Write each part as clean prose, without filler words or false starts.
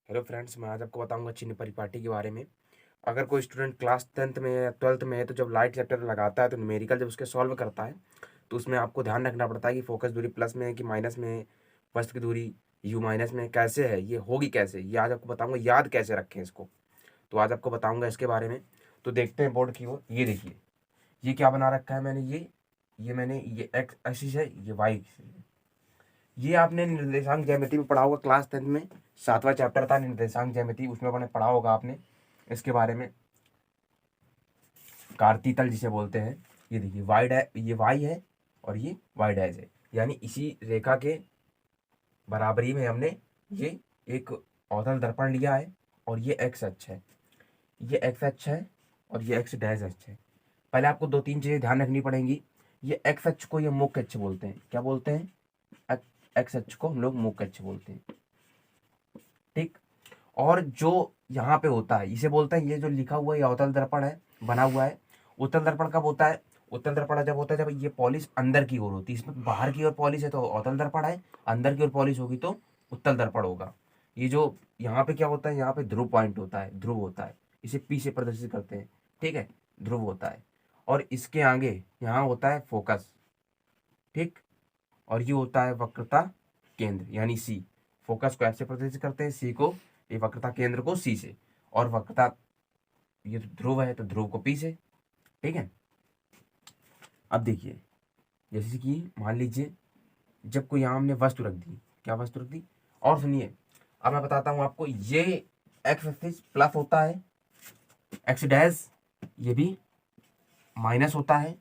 Hello friends, मैं आज आपको बताऊंगा चिन्ह परिपाटी के बारे में। अगर कोई स्टूडेंट क्लास 10th में या 12th में है तो जब लाइट चैप्टर लगाता है तो न्यूमेरिकल जब उसके सॉल्व करता है तो उसमें आपको ध्यान रखना पड़ता है कि फोकस दूरी प्लस में है कि माइनस में है, वस्तु की दूरी यू माइनस में कैसे है, ये होगी कैसे, ये आज आपको बताऊंगा। याद कैसे रखें इसको, तो आज आपको बताऊंगा इसके बारे में। तो देखते हैं बोर्ड की ओर। ये देखिए, ये क्या बना रखा है मैंने, ये एक्स एक्सिस है, ये वाई एक्सिस है। ये आपने निर्देशांक ज्यामिति में पढ़ा होगा क्लास 10th में। 7वां चैप्टर था निर्देशांक ज्यामिति, उसमें आपने पढ़ा होगा आपने इसके बारे में। कार्ती तल जिसे बोलते हैं। ये देखिए ये वाई है और ये वाई डैश है, यानी इसी रेखा के बराबरी में हमने ये एक अवतल दर्पण लिया है। और ये एक्स अक्ष है, ये एक्स अक्ष है और ये एक्स डैश अक्ष है। पहले आपको दो तीन चीजें ध्यान रखनी पड़ेंगी। ये एक्स अक्ष को ये मुख्य अक्ष बोलते हैं। क्या बोलते हैं? एक्स अक्ष को हम लोग मुख्य अक्ष बोलते हैं, ठीक। और जो यहाँ पे होता है इसे बोलते हैं, ये जो लिखा हुआ है ये अवतल दर्पण है, बना हुआ है। उत्तल दर्पण कब होता है? उत्तल दर्पण जब होता है जब ये पॉलिश अंदर की ओर होती है। इसमें बाहर की ओर पॉलिश है तो अवतल दर्पण है, अंदर की ओर पॉलिश होगी तो उत्तल दर्पण होगा। ये जो यहाँ पे क्या होता है, यहाँ पे ध्रुव पॉइंट होता है, ध्रुव होता है, इसे पी से प्रदर्शित करते हैं, ठीक है। ध्रुव होता है और इसके आगे यहाँ होता है फोकस, ठीक। और ये होता है वक्रता केंद्र यानी सी। फोकस को एफ से प्रदर्शित करते हैं, सी को, ये वक्रता केंद्र को सी से, और वक्रता, ये तो ध्रुव है तो ध्रुव को पी से, ठीक है। अब देखिए, जैसे कि मान लीजिए जब कोई यहाँ हमने वस्तु रख दी, क्या वस्तु रख दी, और सुनिए अब मैं बताता हूँ आपको। ये एक्स एक्सिस प्लस होता है, एक्स डैश ये भी माइनस होता है,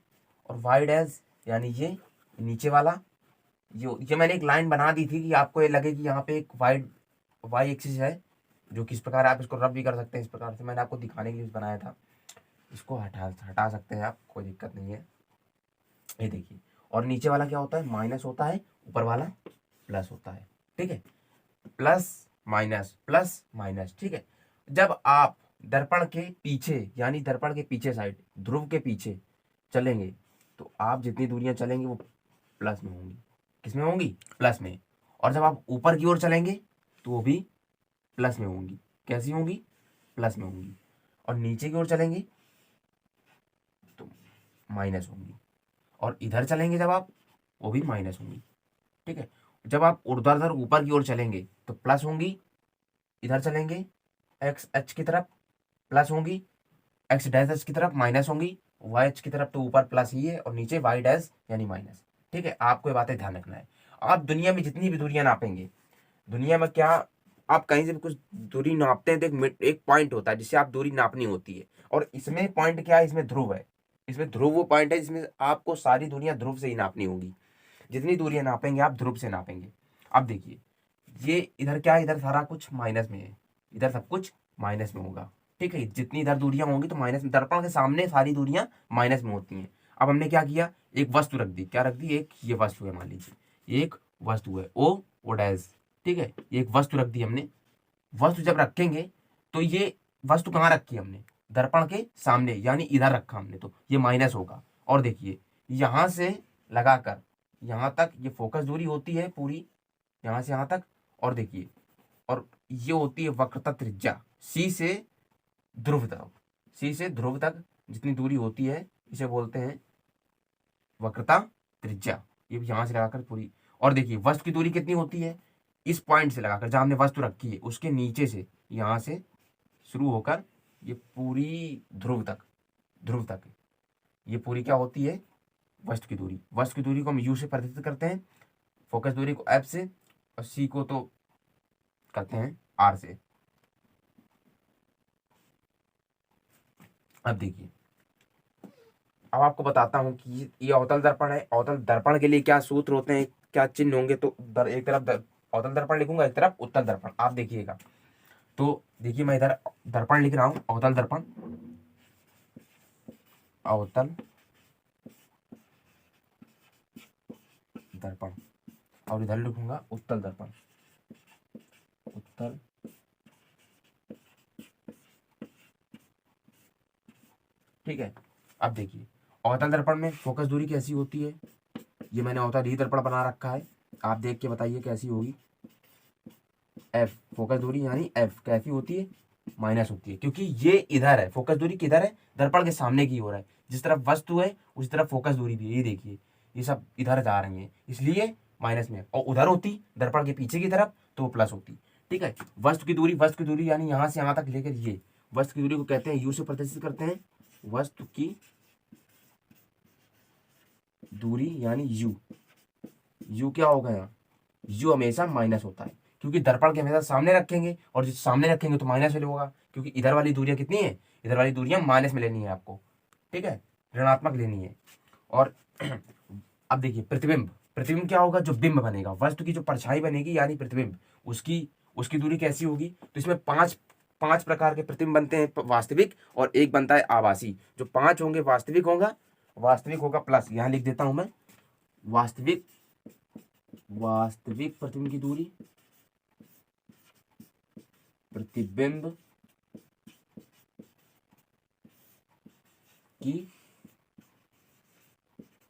और वाई डैश यानी ये नीचे वाला, ये मैंने एक लाइन बना दी थी कि आपको ये लगे कि यहाँ पे एक वाई एक्सिस है, जो किस प्रकार आप इसको रब भी कर सकते हैं। इस प्रकार से मैंने आपको दिखाने के लिए बनाया था। इसको हटा हटा सकते हैं आप, कोई दिक्कत नहीं है। ये देखिए, और नीचे वाला क्या होता है? माइनस होता है, ऊपर वाला प्लस होता है, ठीक है। प्लस माइनस, ठीक है। जब आप दर्पण के पीछे यानी दर्पण के पीछे साइड, ध्रुव के पीछे चलेंगे तो आप जितनी दूरियां चलेंगे वो प्लस में होंगी। किस में होंगी? प्लस में। और जब आप ऊपर की ओर चलेंगे तो वो भी प्लस में होंगी। कैसी होंगी? प्लस में होंगी। और नीचे की ओर चलेंगे तो माइनस होंगी। और इधर चलेंगे जब आप, वो भी माइनस होंगी, ठीक है। जब आप ऊर्ध्वाधर ऊपर की ओर चलेंगे तो प्लस होंगी, इधर चलेंगे एक्स एच की तरफ प्लस होंगी, एक्स डैश एच की तरफ माइनस होंगी, वाई एच की तरफ तो ऊपर प्लस ही है और नीचे वाई डैश यानी माइनस, ठीक है। आपको ये बातें ध्यान रखना है। आप दुनिया में जितनी भी दूरियां नापेंगे, दुनिया में क्या, आप कहीं से भी कुछ दूरी नापते हैं तो एक पॉइंट होता है जिससे आप दूरी नापनी होती है। और इसमें पॉइंट क्या है? इसमें ध्रुव है। इसमें ध्रुव वो पॉइंट है जिसमें आपको सारी दूरियां ध्रुव से ही नापनी होगी। जितनी दूरियां नापेंगे आप ध्रुव से नापेंगे। अब देखिए, ये इधर क्या है? इधर सारा कुछ माइनस में है, इधर सब कुछ माइनस में होगा, ठीक है। जितनी इधर दूरियां होंगी तो माइनस में, दर्पण के सामने सारी दूरियां माइनस में होती हैं। अब हमने क्या किया? एक वस्तु रख दी। क्या रख दी? एक ये वस्तु है, मान लीजिए एक वस्तु है ओ डैश, ठीक है। एक वस्तु रख दी हमने। वस्तु जब रखेंगे तो ये वस्तु कहाँ रखी हमने? दर्पण के सामने, यानी इधर रखा हमने, तो ये माइनस होगा। और देखिए, यहां से लगाकर यहां तक ये फोकस दूरी होती है पूरी, यहां से यहां तक। और देखिए, और ये होती है वक्रता त्रिज्या, सी से ध्रुव तक, सी से ध्रुव तक जितनी दूरी होती है इसे बोलते हैं वक्रता त्रिज्या। ये भी यहां से लगाकर पूरी। और देखिए, वस्तु की दूरी कितनी होती है? इस पॉइंट से लगाकर जहां हमने वस्तु रखी है उसके नीचे से, यहां से शुरू होकर ये पूरी ध्रुव तक ये पूरी क्या होती है? वस्तु की दूरी। वस्तु की दूरी को हम यू से प्रदर्शित करते हैं, फोकस दूरी को एफ से, और सी को तो करते हैं आर से। अब देखिए, अब आपको बताता हूं कि ये अवतल दर्पण है। अवतल दर्पण के लिए क्या सूत्र होते हैं, क्या चिन्ह होंगे? तो एक तरफ अवतल दर्पण लिखूंगा, एक तरफ उत्तल दर्पण। आप देखिएगा, तो देखिए मैं इधर दर्पण लिख रहा हूं, अवतल दर्पण, अवतल दर्पण, और इधर लिखूंगा उत्तल दर्पण, उत्तल, ठीक है। अब देखिए, अवतल दर्पण में फोकस दूरी कैसी होती है? ये मैंने अवतल ही दर्पण बना रखा है, आप देख के बताइए कैसी होगी। एफ, फोकस दूरी यानी एफ कैसी होती है, माइनस होती है, क्योंकि ये इधर है, फोकस दूरी किधर है, दर्पण के सामने की ओर है, जिस तरफ वस्तु है उस तरफ फोकस दूरी भी है। ये देखिए ये सब इधर जा रहे हैं, इसलिए माइनस में, और उधर होती दर्पण के पीछे की तरफ तो वो प्लस होती। ठीक है, वस्तु की दूरी यानी यहाँ से यहाँ तक लेकर ये वस्तु की दूरी को कहते हैं, यू से प्रदर्शित करते हैं, वस्तु की दूरी यानी यू। यू क्या होगा यहाँ, यू हमेशा माइनस होता है, क्योंकि दर्पण के हमेशा सामने रखेंगे, और जब सामने रखेंगे तो माइनस में होगा, क्योंकि इधर वाली दूरियां कितनी है, इधर वाली दूरियां माइनस में लेनी है आपको। ठीक है, ऋणात्मक लेनी है। और अब देखिए प्रतिबिंब, प्रतिबिंब क्या होगा, जो बिंब बनेगा, वस्तु की जो परछाई बनेगी यानी प्रतिबिंब, उसकी उसकी दूरी कैसी होगी। तो इसमें पांच पांच प्रकार के प्रतिबिंब बनते हैं, वास्तविक, और एक बनता है आभासी। जो पांच होंगे वास्तविक होगा, वास्तविक होगा प्लस, यहां लिख देता हूं मैं, वास्तविक, वास्तविक प्रतिबिंब की दूरी, प्रतिबिंब की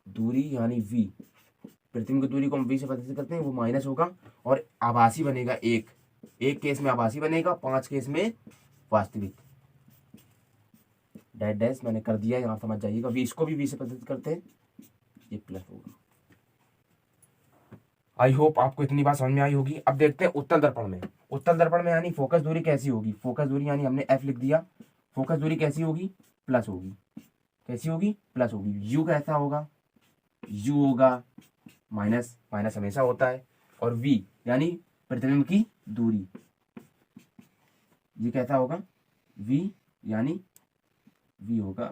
दूरी यानी v, प्रतिबिंब की दूरी को हम v से प्रदर्शित करते हैं, वो माइनस होगा, और आभासी बनेगा एक, एक केस में आभासी बनेगा, पांच केस में वास्तविक। डैश डैश मैंने कर दिया, यहाँ समझ जाइएगा, v इसको भी v से प्रदर्शित करते हैं, ये प्लस होगा। आई होप आपको इतनी बात समझ में आई होगी। अब देखते हैं उत्तल दर्पण में। उत्तल दर्पण में यानी फोकस दूरी कैसी होगी, फोकस दूरी यानी हमने f लिख दिया, फोकस दूरी कैसी होगी, प्लस होगी, कैसी होगी, प्लस होगी। यू कैसा होगा, यू होगा माइनस, माइनस हमेशा होता है, और v यानी प्रतिबिंब की दूरी, ये कैसा होगा, v यानी v होगा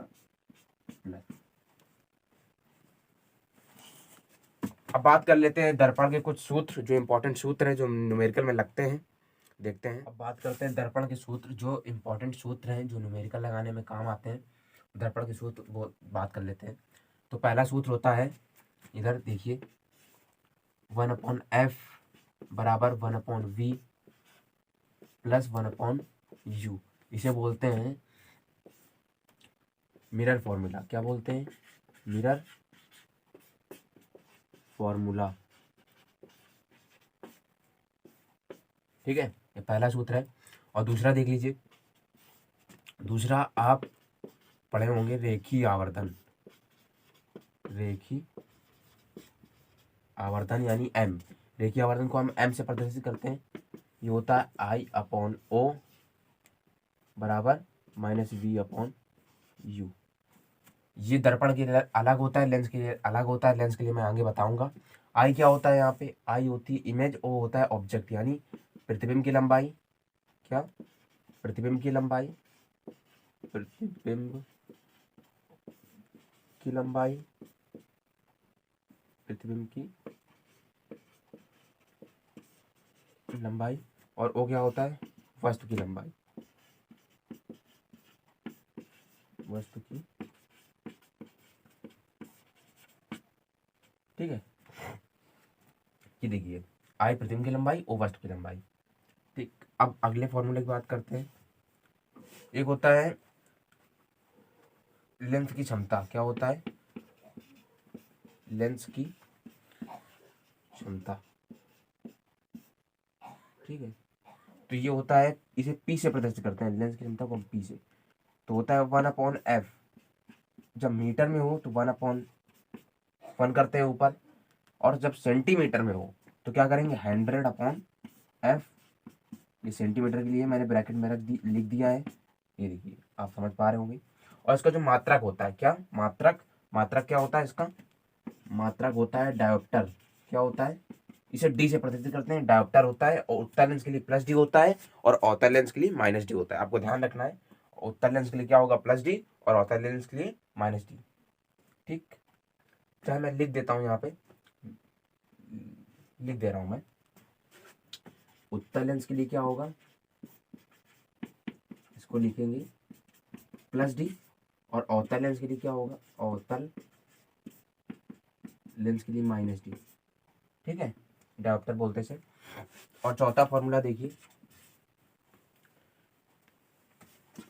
प्लस। अब बात कर लेते हैं दर्पण के कुछ सूत्र, जो इंपॉर्टेंट सूत्र हैं, जो न्यूमेरिकल में लगते हैं, देखते हैं। अब बात करते हैं दर्पण के सूत्र, जो इंपॉर्टेंट सूत्र हैं, जो न्यूमेरिकल लगाने में काम आते हैं, दर्पण के सूत्र वो बात कर लेते हैं। तो पहला सूत्र होता है, इधर देखिए, 1/f बराबर 1/v प्लस 1/u, इसे बोलते हैं मिरर फॉर्मूला। क्या बोलते हैं, मिरर फॉर्मूला। ठीक है, ये पहला सूत्र है। और दूसरा देख लीजिए, दूसरा आप पढ़े होंगे रेखीय आवर्धन, रेखीय आवर्धन यानी m, रेखीय आवर्धन को हम m से प्रदर्शित करते हैं, ये होता है I/O बराबर -V/u। ये दर्पण के लिए अलग होता है, लेंस के लिए अलग होता है, लेंस के लिए मैं आगे बताऊंगा। I क्या होता है, यहाँ पे I होती है इमेज, O होता है ऑब्जेक्ट यानी प्रतिबिंब की लंबाई, क्या, प्रतिबिंब की लंबाई, प्रतिबिंब की लंबाई, प्रतिबिंब की लंबाई, और O क्या होता है, वस्तु की लंबाई, वस्तु की। ठीक है, ये देखिए I प्रतिबिंब की लंबाई, O वस्तु की लंबाई। ठीक, अब अगले फॉर्मूले की बात करते हैं। एक होता है लेंस की क्षमता, क्या होता है, लेंस की क्षमता। ठीक है, तो ये होता है, इसे P से प्रदर्शित करते हैं, लेंस की क्षमता को हम P से, तो होता है 1/f, जब मीटर में हो तो 1/1 करते हैं ऊपर, और जब सेंटीमीटर में हो तो क्या करेंगे, 100/f। ये सेंटीमीटर के लिए मैंने ब्रैकेट में लिख दिया है, ये देखिए आप समझ पा रहे होंगे। और इसका जो मात्रक होता है, क्या मात्रक, मात्रक क्या होता है इसका, मात्रक होता है डायोप्टर। क्या होता है, इसे डी से प्रदर्शित करते हैं, डायोप्टर होता है, और उत्तल लेंस के लिए प्लस डी होता है, और अवतल लेंस के लिए माइनस डी होता है। आपको ध्यान रखना है, उत्तल लेंस के लिए क्या होगा, प्लस डी, और अवतल लेंस के लिए माइनस डी। ठीक, चाहे मैं लिख देता हूँ, यहाँ पे लिख दे रहा हूं मैं, उत्तल लेंस के लिए क्या होगा, इसको लिखेंगे प्लस डी, और अवतल लेंस के लिए क्या होगा, अवतल लेंस के लिए माइनस डी। ठीक है, डायोप्टर बोलते से। और चौथा फॉर्मूला देखिए,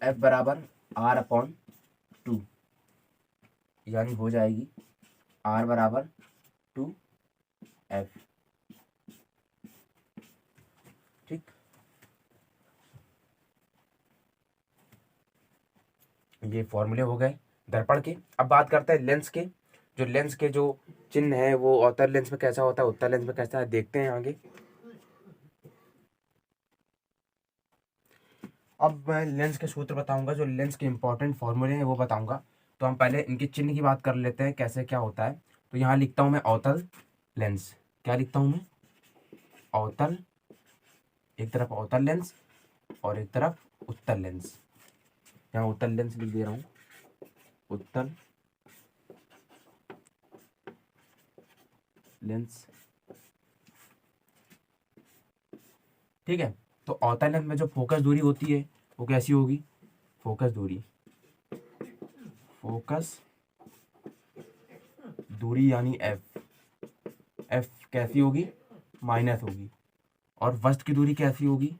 F बराबर R/2, यानी हो जाएगी R बराबर 2F। ठीक, ये फॉर्मूले हो गए दर्पण के। अब बात करते हैं लेंस के। जो लेंस के जो चिन्ह है वो अवतल लेंस में कैसा होता है, उत्तल लेंस में कैसा है, देखते हैं आगे। अब मैं लेंस के सूत्र बताऊंगा, जो लेंस के इंपॉर्टेंट फॉर्मूले हैं वो बताऊंगा। तो हम पहले इनके चिन्ह की बात कर लेते हैं, कैसे क्या होता है। तो यहाँ लिखता हूँ मैं अवतल लेंस। क्या लिखता हूँ मैं? अवतल, एक तरफ अवतल लेंस और एक तरफ उत्तल लेंस। यहाँ उत्तल लेंस लिख दे रहा हूँ, उत्तल लेंस। ठीक है। तो अवतल लेंस में जो फोकस दूरी होती है वो कैसी होगी? फोकस दूरी, फोकस दूरी यानी एफ। एफ कैसी होगी? माइनस होगी। और वस्तु की दूरी कैसी होगी?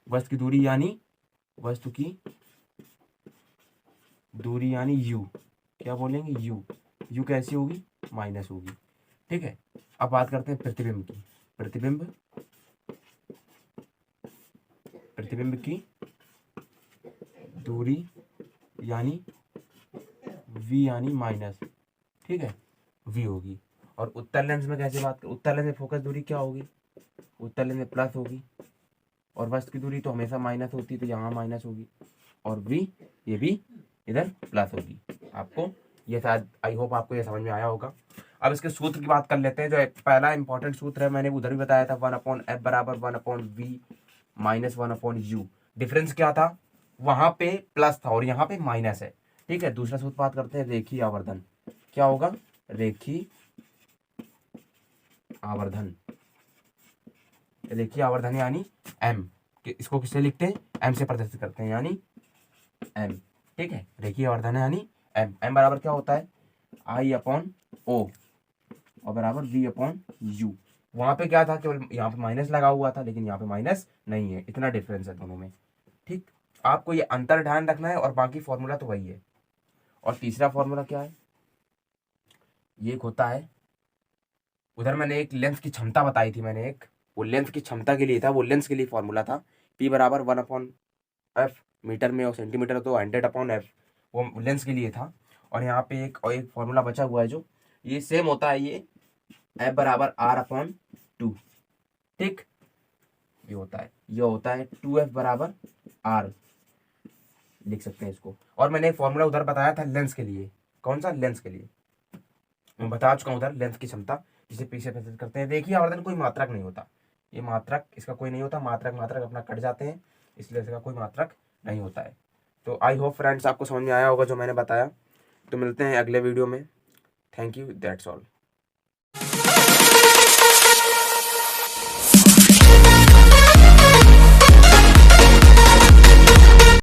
वस्तु की दूरी यानी, वस्तु की दूरी यानी यू। क्या बोलेंगे? यू। यू कैसी होगी? माइनस होगी। ठीक है। अब बात करते हैं प्रतिबिंब की। प्रतिबिंब, प्रतिबिंब की दूरी यानी वी यानी माइनस। ठीक है, वी होगी। और उत्तल लेंस में कैसे बात करें? उत्तल लेंस में फोकस दूरी क्या होगी? उत्तल लेंस में प्लस होगी। और वस्तु की दूरी तो हमेशा माइनस होती है, तो यहाँ माइनस होगी। और वी, ये भी इधर प्लस होगी। आपको ये शायद, आई होप आपको ये समझ में आया होगा। अब इसके सूत्र की बात कर लेते हैं। जो पहला इंपॉर्टेंट सूत्र है मैंने उधर भी बताया था, 1/f बराबर 1/v माइनस 1/u। डिफरेंस क्या था? वहां पे प्लस था और यहाँ पे माइनस है। ठीक है। दूसरा सूत्र बात करते हैं रेखीय आवर्धन। क्या होगा? रेखीय आवर्धन। रेखीय आवर्धन यानी एम। इसको किससे लिखते हैं? एम से प्रदर्शित करते हैं, यानी एम। ठीक है। रेखीय आवर्धन यानी एम। एम बराबर क्या होता है? I/O और बराबर V/U। वहां पे क्या था? केवल यहाँ पे माइनस लगा हुआ था, लेकिन यहाँ पे माइनस नहीं है। इतना डिफरेंस है दोनों में। ठीक, आपको ये अंतर ध्यान रखना है और बाकी फॉर्मूला तो वही है। और तीसरा फॉर्मूला क्या है? ये एक होता है, उधर मैंने एक लेंस की क्षमता बताई थी, मैंने एक, वो लेंस की क्षमता के लिए था, वो लेंस के लिए फॉर्मूला था। P बराबर 1/f, मीटर में और सेंटीमीटर तो 100/f, वो लेंस के लिए था। और यहाँ पे एक फॉर्मूला बचा हुआ है जो ये सेम होता है, ये F बराबर R/2। ठीक, ये होता है, ये होता है 2F बराबर R, लिख सकते हैं इसको। और मैंने एक फॉर्मूला उधर बताया था लेंस के लिए। कौन सा? लेंस के लिए मैं बता चुका हूँ उधर, लेंस की क्षमता जिसे पीछे प्रदर्शित करते हैं। देखिए आवर्धन कोई मात्रक नहीं होता, ये मात्रक इसका कोई नहीं होता। मात्रक मात्रक अपना कट जाते हैं, इसलिए इसका कोई मात्रक नहीं होता है। तो आई होप फ्रेंड्स आपको समझ में आया होगा जो मैंने बताया। तो मिलते हैं अगले वीडियो में। Thank you, that's all.